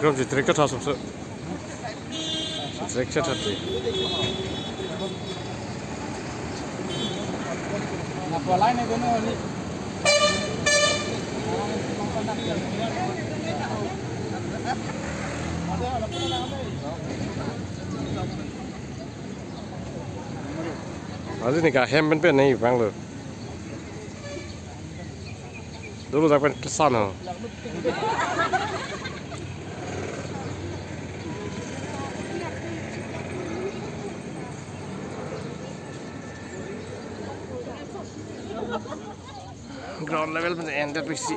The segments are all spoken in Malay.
그럼 이제 디렉터 타서 없어. 디렉터 탔지. Apa lain itu nih? Ada nih kah hem pen nih bang lo. Dulu tak pen kesana. Ground level pen ended bisi.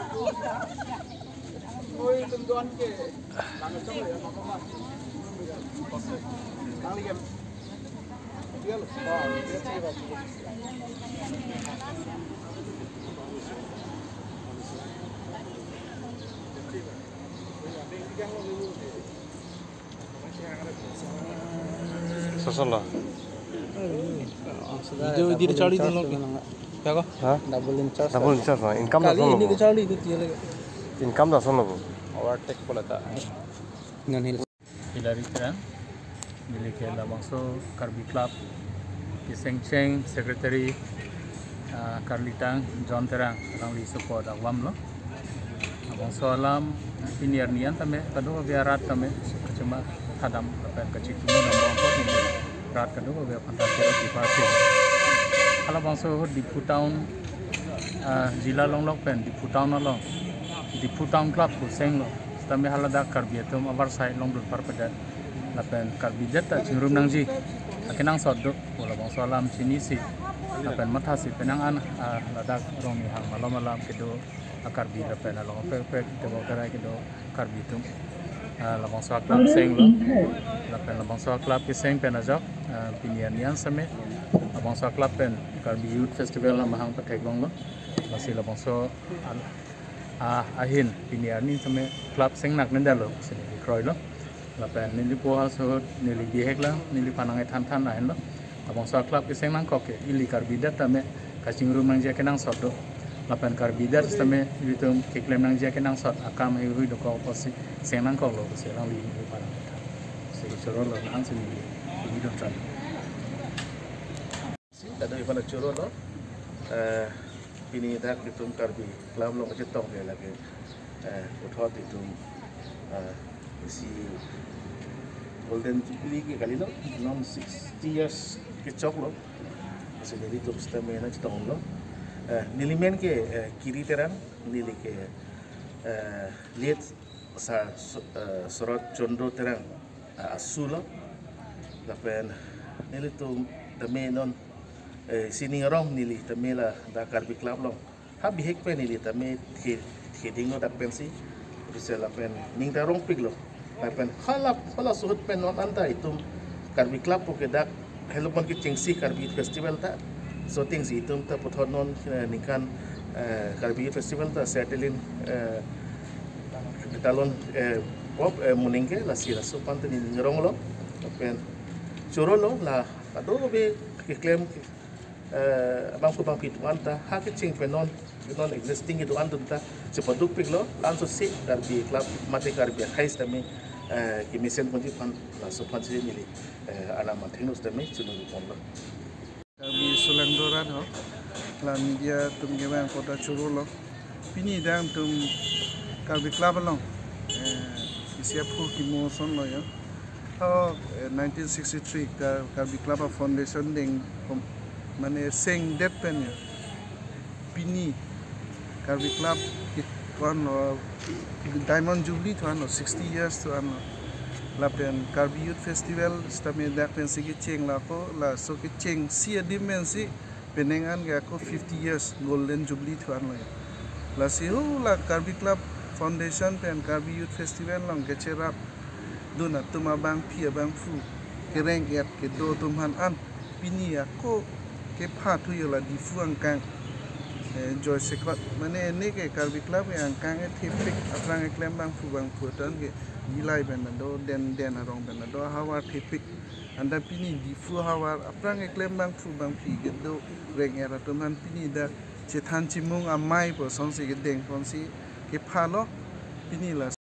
Sasalah. Video di Charlie dulu. क्या को? हाँ? Double incharge. Double incharge ना income dah Kali sono. ini ke Charlie itu dia lagi. Income dah sono bu. Overtake pula tak. Nganil. Hilary Terang, milik Labangso Karbi Club, Kiseng Cheng, Secretary Karlitang, John Terang, orang li support awam lo. Labangso alam senior nian tame, kadang biarat tame, cuma hadam apa kecil tu nombor empat ni, rat kadang biar pantas di parti. Kalau bangsa di Putau Jila long lok pen di Putau nalong di Putau Club kuseng lo. Setelah halada karbi itu abar saya long dulu parpedat. Lapen karbi jeta cingrum nangji. Akinang sodok bola bangsa alam sini si. Lapen matasi penangan ladak rong ni hang malam kedo karbi lapen along pek tebo kerai kedo karbi itu. Labangsa Club seng lo. Lapen Labangsa Club kuseng penajak pinian same. Labangsa Club pen Karbi Youth Festival mahang pakai long lo, masih Labangsa ahin pinian ni sampai club seng nak nenda lo, sini di Kroy lo, lapen nili poha so nili dihek lah, nili panangai tan lain lo, Labangsa Club seng nang kok ili Karbi dat tame kacing room nang jake nang sot do, lapen Karbi dat tame itu kiklem nang jake nang sot akam hui do kau posi seng nang kok lo, sih lang li panangai tan, sih curol lo nang sini di do tan. Ada ibarat curol lo, ini dah kita Karbi Club lo macam tong dia lagi, uthot itu isi Golden Jubilee ke kali lo, non 60 years kecok lo, masih jadi tu sistem mana cetong lo, nilimen ke kiri terang, nili ke lihat sorot condro terang asu lo, lapen nili tu demi non sini orang nili tamela da Karbi Club long habi hek pen nili tame heading no dak pensi bisa lapen ning tarong pig lo lapen halap suhut pen non anta itu Karbi Club poke dak helopon ke cengsi Karbi Festival ta so things itu ta pothon non nikan Karbi Festival ta setelin talon pop muningke la sila so pante ni ngerong lo lapen chorolo la ado be claim bangku pitu anta hak cing penon existing itu anta ta sepoduk piglo langsung si Karbi Club mati Karbi hais tami kimisen pun pan langsung pan sini ni alamat hinus tami cunu pon lo Karbi Sulandoran ho la media tum gimana kota Curolo pini dang tum Karbi Club long siap hu kimoson lo ya 1963 Karbi Club Foundation ding mana seng det pen ya pini Karbi Club tuan Diamond Jubilee tuan 60 years tuan lapen Karbi Youth Festival stame dak pen sigi ceng la ko la so ke ceng sia dimensi penengan ga ko 50 years Golden Jubilee tuan la si hu la Karbi Club Foundation pen Karbi Youth Festival lang ke cerap dona tuma bang pia bang fu kereng yat ke do tumhan an pini ako ke patu yola di fuang kang joy sekot mana ini ke Karbi Club yang kang tipik aprang eklem bang fu tan ke gilai benado den arong benado hawar tipik anda pini di fu hawar aprang eklem bang pi gedo reng era tuman pini da cetan cimung amai po sonsi gedeng konsi ke palo pini la